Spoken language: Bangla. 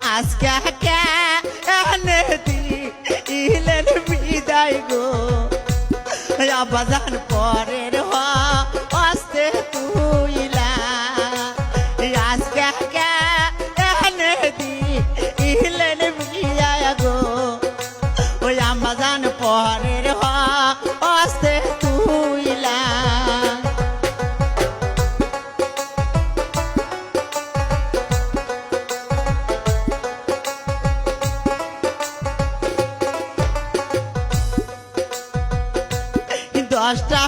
আজকে কেন দিলেন বিদায় গো আবাজান পরের হস্তে তুইলা আজকে কেন দিলেন বিদায় গো ওই আবাজান পরের হস্তে তুইলা দশটা